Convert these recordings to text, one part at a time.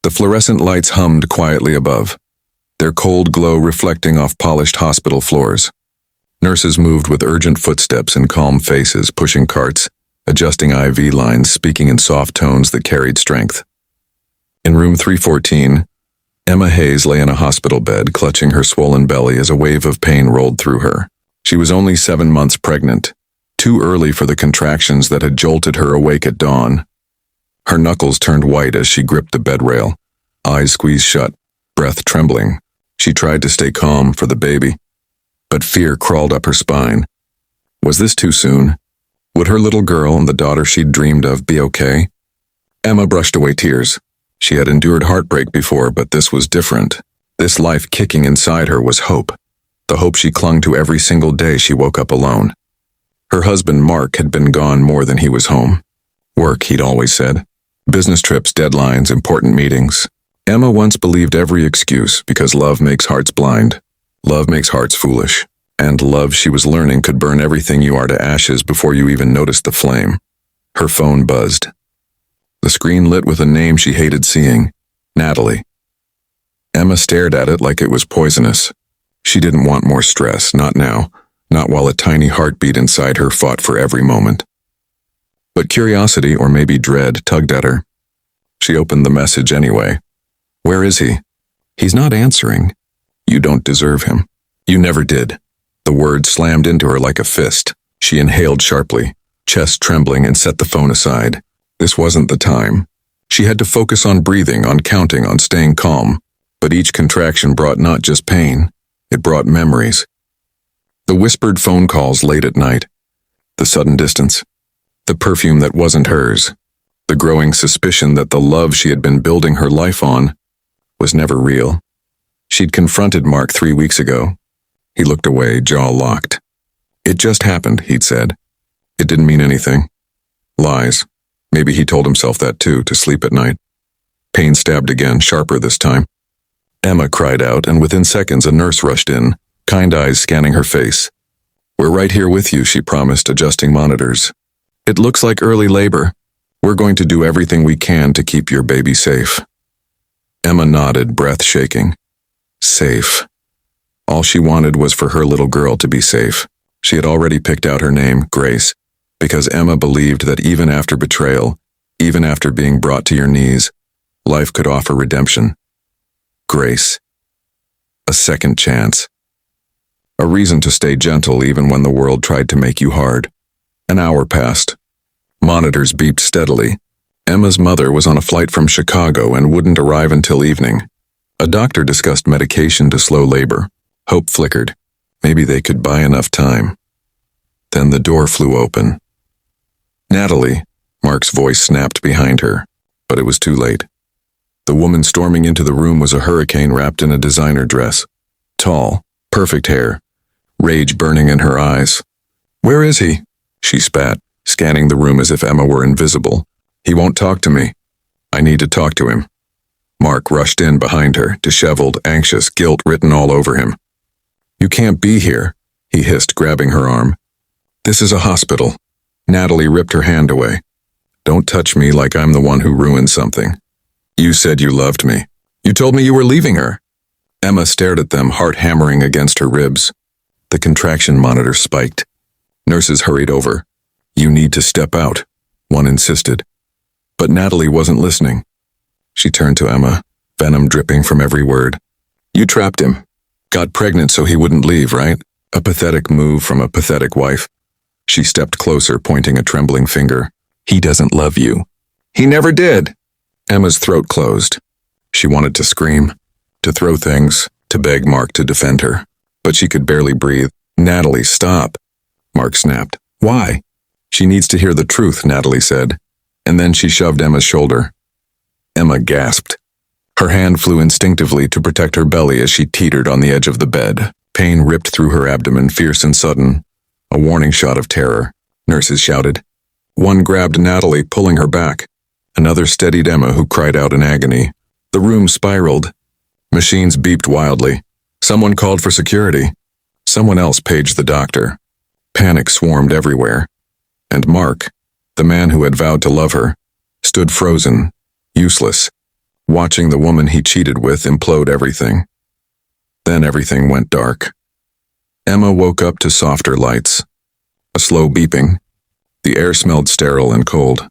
The fluorescent lights hummed quietly above, their cold glow reflecting off polished hospital floors. Nurses moved with urgent footsteps and calm faces, pushing carts, adjusting IV lines, speaking in soft tones that carried strength. In room 314, Emma Hayes lay in a hospital bed, clutching her swollen belly as a wave of pain rolled through her. She was only 7 months pregnant, too early for the contractions that had jolted her awake at dawn. Her knuckles turned white as she gripped the bed rail, eyes squeezed shut, breath trembling. She tried to stay calm for the baby, but fear crawled up her spine. Was this too soon? Would her little girl and the daughter she'd dreamed of be okay? Emma brushed away tears. She had endured heartbreak before, but this was different. This life kicking inside her was hope. The hope she clung to every single day she woke up alone. Her husband, Mark, had been gone more than he was home. Work, he'd always said. Business trips, deadlines, important meetings. Emma once believed every excuse because love makes hearts blind. Love makes hearts foolish. And love, she was learning, could burn everything you are to ashes before you even noticed the flame. Her phone buzzed. The screen lit with a name she hated seeing, Natalie. Emma stared at it like it was poisonous. She didn't want more stress, not now, not while a tiny heartbeat inside her fought for every moment. But curiosity, or maybe dread, tugged at her. She opened the message anyway. Where is he? He's not answering. You don't deserve him. You never did. The word slammed into her like a fist. She inhaled sharply, chest trembling, and set the phone aside. This wasn't the time. She had to focus on breathing, on counting, on staying calm. But each contraction brought not just pain, it brought memories. The whispered phone calls late at night. The sudden distance. The perfume that wasn't hers. The growing suspicion that the love she had been building her life on was never real. She'd confronted Mark 3 weeks ago. He looked away, jaw locked. It just happened, he'd said. It didn't mean anything. Lies. Maybe he told himself that too, to sleep at night. Pain stabbed again, sharper this time. Emma cried out, and within seconds a nurse rushed in, kind eyes scanning her face. We're right here with you, she promised, adjusting monitors. It looks like early labor. We're going to do everything we can to keep your baby safe. Emma nodded, breath shaking. Safe. All she wanted was for her little girl to be safe. She had already picked out her name, Grace, because Emma believed that even after betrayal, even after being brought to your knees, life could offer redemption. Grace. A second chance. A reason to stay gentle even when the world tried to make you hard. An hour passed. Monitors beeped steadily. Emma's mother was on a flight from Chicago and wouldn't arrive until evening. A doctor discussed medication to slow labor. Hope flickered. Maybe they could buy enough time. Then the door flew open. Natalie, Mark's voice snapped behind her, but it was too late. The woman storming into the room was a hurricane wrapped in a designer dress. Tall, perfect hair, rage burning in her eyes. Where is he? She spat, scanning the room as if Emma were invisible. He won't talk to me. I need to talk to him. Mark rushed in behind her, disheveled, anxious, guilt written all over him. You can't be here, he hissed, grabbing her arm. This is a hospital. Natalie ripped her hand away. Don't touch me like I'm the one who ruined something. You said you loved me. You told me you were leaving her. Emma stared at them, heart hammering against her ribs. The contraction monitor spiked. Nurses hurried over. You need to step out, one insisted. But Natalie wasn't listening. She turned to Emma, venom dripping from every word. You trapped him. Got pregnant so he wouldn't leave, right? A pathetic move from a pathetic wife. She stepped closer, pointing a trembling finger. He doesn't love you. He never did. Emma's throat closed. She wanted to scream, to throw things, to beg Mark to defend her. But she could barely breathe. Natalie, stop. Mark snapped. Why? She needs to hear the truth, Natalie said. And then she shoved Emma's shoulder. Emma gasped. Her hand flew instinctively to protect her belly as she teetered on the edge of the bed. Pain ripped through her abdomen, fierce and sudden. A warning shot of terror. Nurses shouted. One grabbed Natalie, pulling her back. Another steadied Emma, who cried out in agony. The room spiraled. Machines beeped wildly. Someone called for security. Someone else paged the doctor. Panic swarmed everywhere. And Mark, the man who had vowed to love her, stood frozen, useless. watching the woman he cheated with implode everything. Then everything went dark. Emma woke up to softer lights. A slow beeping. The air smelled sterile and cold.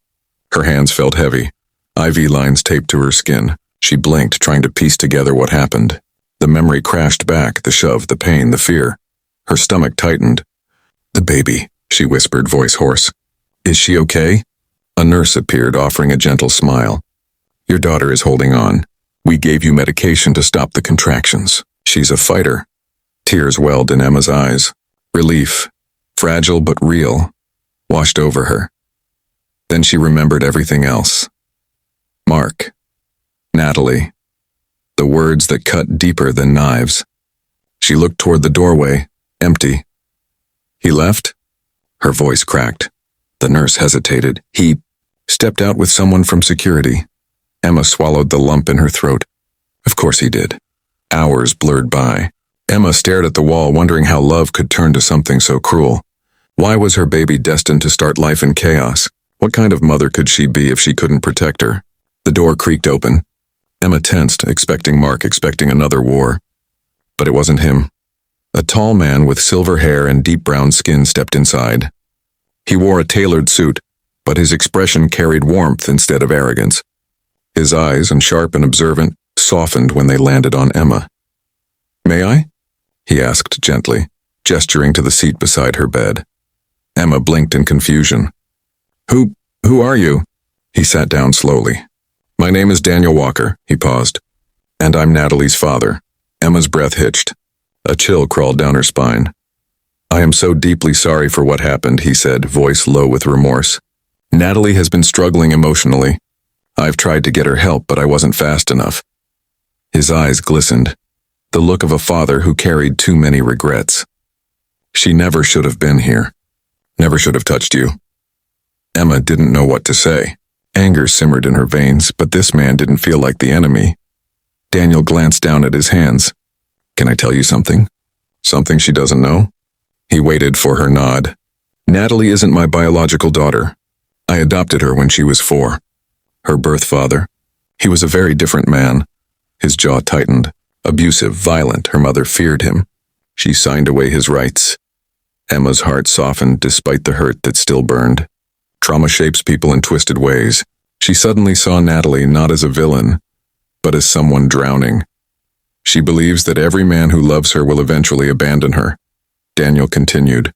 Her hands felt heavy, IV lines taped to her skin. She blinked, trying to piece together what happened. The memory crashed back, the shove, the pain, the fear. Her stomach tightened. "The baby," she whispered, voice hoarse. "Is she okay?" A nurse appeared, offering a gentle smile. "Your daughter is holding on. We gave you medication to stop the contractions. She's a fighter." Tears welled in Emma's eyes. Relief, fragile but real, washed over her. Then she remembered everything else. Mark. Natalie. The words that cut deeper than knives. She looked toward the doorway, empty. "He left?" Her voice cracked. The nurse hesitated. "He stepped out with someone from security." Emma swallowed the lump in her throat. Of course he did. Hours blurred by. Emma stared at the wall, wondering how love could turn to something so cruel. Why was her baby destined to start life in chaos? What kind of mother could she be if she couldn't protect her? The door creaked open. Emma tensed, expecting Mark, expecting another war. But it wasn't him. A tall man with silver hair and deep brown skin stepped inside. He wore a tailored suit, but his expression carried warmth instead of arrogance. His eyes, sharp and observant, softened when they landed on Emma. "May I?" he asked gently, gesturing to the seat beside her bed. Emma blinked in confusion. Who are you?" He sat down slowly. "My name is Daniel Walker," he paused. "And I'm Natalie's father." Emma's breath hitched. A chill crawled down her spine. "I am so deeply sorry for what happened," he said, voice low with remorse. "Natalie has been struggling emotionally. I've tried to get her help, but I wasn't fast enough." His eyes glistened, the look of a father who carried too many regrets. "She never should have been here. Never should have touched you." Emma didn't know what to say. Anger simmered in her veins, but this man didn't feel like the enemy. Daniel glanced down at his hands. "Can I tell you something? Something she doesn't know?" He waited for her nod. "Natalie isn't my biological daughter. I adopted her when she was 4. Her birth father, he was a very different man." His jaw tightened. Abusive, violent, her mother feared him. She signed away his rights. Emma's heart softened despite the hurt that still burned. Trauma shapes people in twisted ways. She suddenly saw Natalie not as a villain, but as someone drowning. She believes that every man who loves her will eventually abandon her. Daniel continued.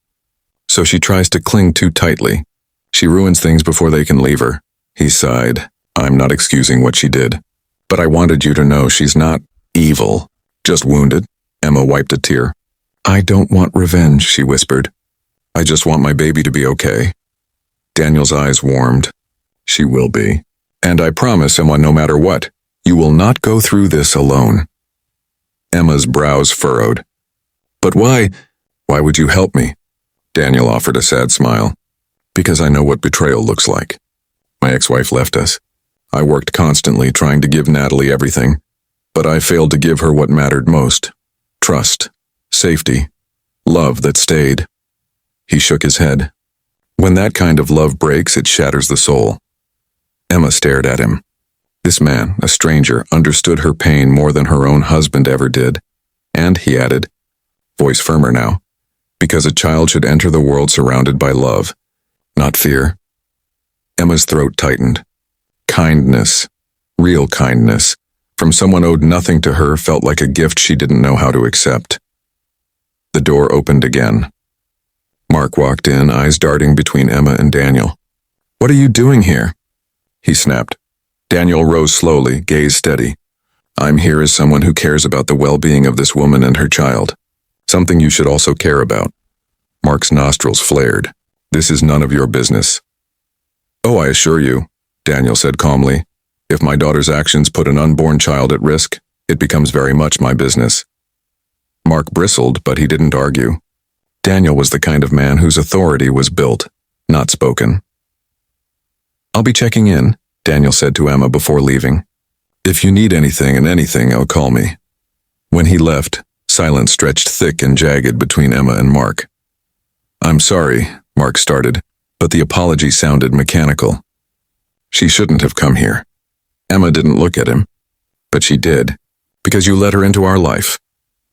So she tries to cling too tightly. She ruins things before they can leave her. He sighed. "I'm not excusing what she did. But I wanted you to know she's not evil, just wounded." Emma wiped a tear. "I don't want revenge," she whispered. "I just want my baby to be okay." Daniel's eyes warmed. "She will be. And I promise, Emma, no matter what, you will not go through this alone." Emma's brows furrowed. "But why would you help me?" Daniel offered a sad smile. "Because I know what betrayal looks like. My ex-wife left us. I worked constantly trying to give Natalie everything, but I failed to give her what mattered most. Trust, safety, love that stayed." He shook his head. "When that kind of love breaks, it shatters the soul." Emma stared at him. This man, a stranger, understood her pain more than her own husband ever did. And, he added, voice firmer now, because a child should enter the world surrounded by love, not fear. Emma's throat tightened. Kindness, real kindness, from someone owed nothing to her felt like a gift she didn't know how to accept. The door opened again. Mark walked in, eyes darting between Emma and Daniel. "What are you doing here?" he snapped. Daniel rose slowly, gaze steady. "I'm here as someone who cares about the well-being of this woman and her child. Something you should also care about." Mark's nostrils flared. "This is none of your business." "Oh, I assure you," Daniel said calmly. "If my daughter's actions put an unborn child at risk, it becomes very much my business." Mark bristled, but he didn't argue. Daniel was the kind of man whose authority was built, not spoken. "I'll be checking in," Daniel said to Emma before leaving. "If you need anything, I'll call me." When he left, silence stretched thick and jagged between Emma and Mark. "I'm sorry," Mark started, but the apology sounded mechanical. "She shouldn't have come here." Emma didn't look at him. But she did. Because you let her into our life.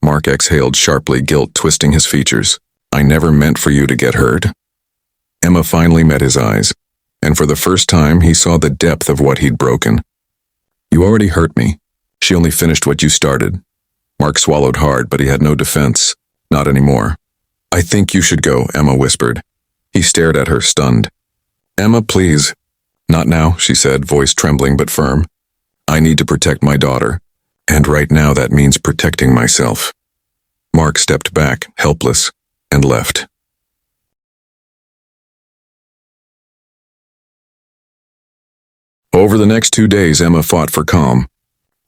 Mark exhaled sharply, guilt twisting his features. I never meant for you to get hurt. Emma finally met his eyes, and for the first time he saw the depth of what he'd broken. You already hurt me. She only finished what you started. Mark swallowed hard, but he had no defense. Not anymore. I think you should go, Emma whispered. He stared at her, stunned. Emma, please. Not now, she said, voice trembling but firm. I need to protect my daughter, and right now that means protecting myself. Mark stepped back, helpless, and left. Over the next 2 days, Emma fought for calm.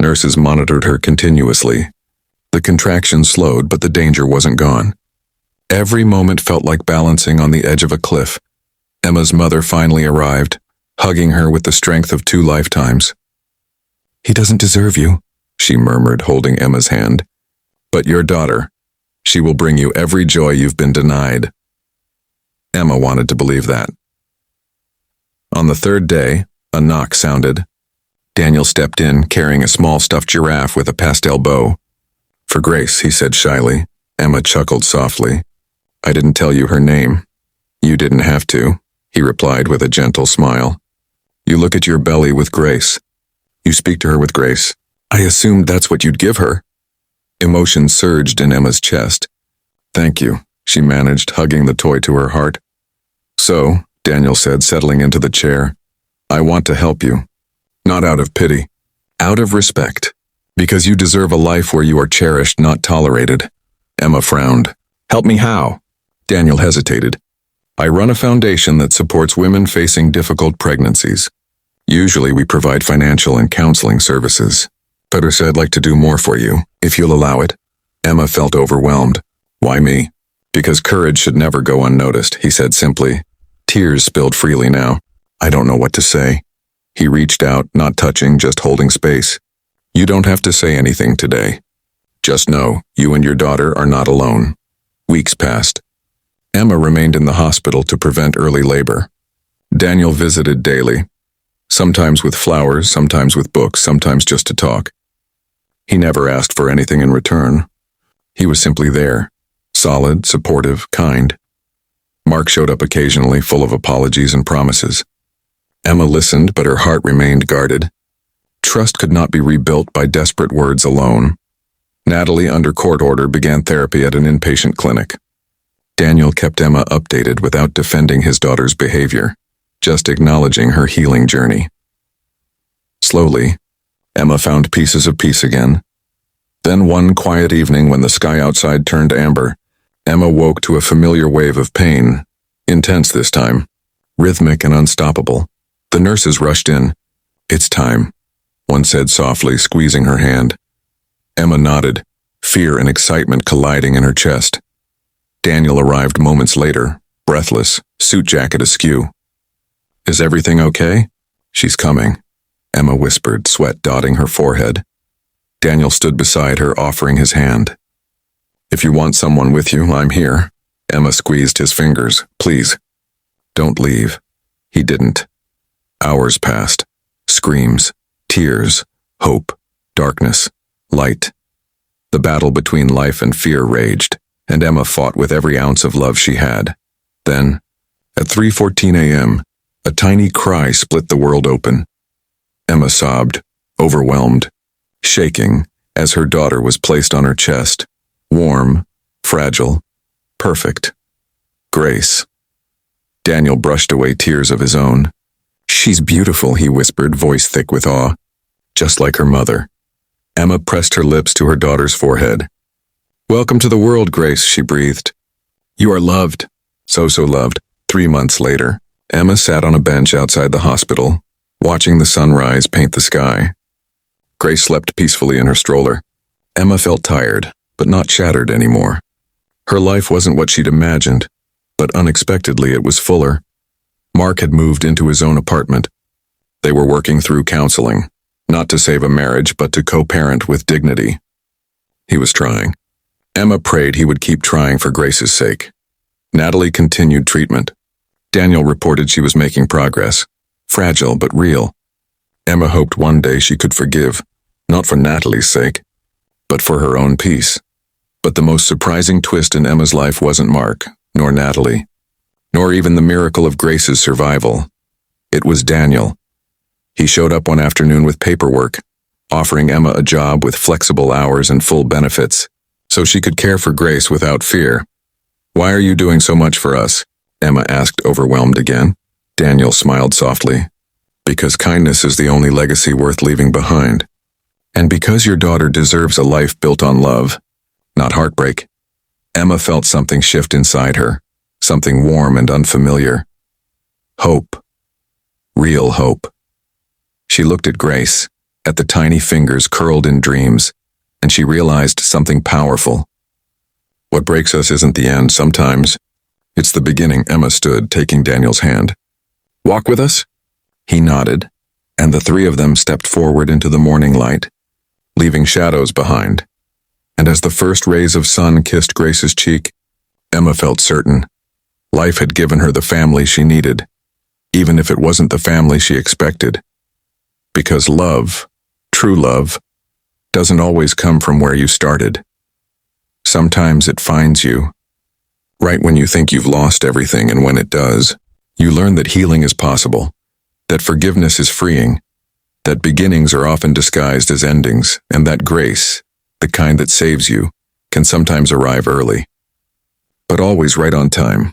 Nurses monitored her continuously. The contractions slowed, but the danger wasn't gone. Every moment felt like balancing on the edge of a cliff. Emma's mother finally arrived, hugging her with the strength of 2 lifetimes. He doesn't deserve you, she murmured, holding Emma's hand. But your daughter. She will bring you every joy you've been denied. Emma wanted to believe that. On the 3rd day, a knock sounded. Daniel stepped in, carrying a small stuffed giraffe with a pastel bow. For Grace, he said shyly. Emma chuckled softly. I didn't tell you her name. You didn't have to, he replied with a gentle smile. You look at your belly with Grace. You speak to her with Grace. I assumed that's what you'd give her. Emotion surged in Emma's chest. Thank you, she managed, hugging the toy to her heart. So, Daniel said, settling into the chair, I want to help you. Not out of pity. Out of respect. Because you deserve a life where you are cherished, not tolerated. Emma frowned. Help me how? Daniel hesitated. I run a foundation that supports women facing difficult pregnancies. Usually we provide financial and counseling services. But I'd like to do more for you, if you'll allow it. Emma felt overwhelmed. Why me? Because courage should never go unnoticed, he said simply. Tears spilled freely now. I don't know what to say. He reached out, not touching, just holding space. You don't have to say anything today. Just know, you and your daughter are not alone. Weeks passed. Emma remained in the hospital to prevent early labor. Daniel visited daily. Sometimes with flowers, sometimes with books, sometimes just to talk. He never asked for anything in return. He was simply there. Solid, supportive, kind. Mark showed up occasionally, full of apologies and promises. Emma listened, but her heart remained guarded. Trust could not be rebuilt by desperate words alone. Natalie, under court order, began therapy at an inpatient clinic. Daniel kept Emma updated without defending his daughter's behavior, just acknowledging her healing journey. Slowly, Emma found pieces of peace again. Then one quiet evening when the sky outside turned amber, Emma woke to a familiar wave of pain, intense this time, rhythmic and unstoppable. The nurses rushed in. It's time, one said softly, squeezing her hand. Emma nodded, fear and excitement colliding in her chest. Daniel arrived moments later, breathless, suit jacket askew. Is everything okay? She's coming, Emma whispered, sweat dotting her forehead. Daniel stood beside her, offering his hand. If you want someone with you, I'm here. Emma squeezed his fingers. Please. Don't leave. He didn't. Hours passed. Screams, tears, hope, darkness, light. The battle between life and fear raged, and Emma fought with every ounce of love she had. Then, at 3:14 a.m., a tiny cry split the world open. Emma sobbed, overwhelmed, shaking, as her daughter was placed on her chest. Warm, fragile, perfect. Grace. Daniel brushed away tears of his own. She's beautiful, he whispered, voice thick with awe. Just like her mother. Emma pressed her lips to her daughter's forehead. Welcome to the world, Grace, she breathed. You are loved. So loved. 3 months later, Emma sat on a bench outside the hospital, watching the sunrise paint the sky. Grace slept peacefully in her stroller. Emma felt tired, but not shattered anymore. Her life wasn't what she'd imagined, but unexpectedly it was fuller. Mark had moved into his own apartment. They were working through counseling, not to save a marriage, but to co-parent with dignity. He was trying. Emma prayed he would keep trying for Grace's sake. Natalie continued treatment. Daniel reported she was making progress, fragile but real. Emma hoped one day she could forgive, not for Natalie's sake, but for her own peace. But the most surprising twist in Emma's life wasn't Mark, nor Natalie, nor even the miracle of Grace's survival. It was Daniel. He showed up one afternoon with paperwork, offering Emma a job with flexible hours and full benefits, so she could care for Grace without fear. "Why are you doing so much for us?" Emma asked, overwhelmed again. Daniel smiled softly. "Because kindness is the only legacy worth leaving behind. And because your daughter deserves a life built on love, not heartbreak." Emma felt something shift inside her, something warm and unfamiliar. Hope. Real hope. She looked at Grace, at the tiny fingers curled in dreams, and she realized something powerful. What breaks us isn't the end, sometimes. It's the beginning. Emma stood, taking Daniel's hand. "Walk with us?" He nodded, and the three of them stepped forward into the morning light, leaving shadows behind. And as the first rays of sun kissed Grace's cheek, Emma felt certain. Life had given her the family she needed, even if it wasn't the family she expected. Because love, true love, doesn't always come from where you started. Sometimes it finds you, right when you think you've lost everything, and when it does, you learn that healing is possible, that forgiveness is freeing, that beginnings are often disguised as endings, and that grace, the kind that saves you, can sometimes arrive early, but always right on time.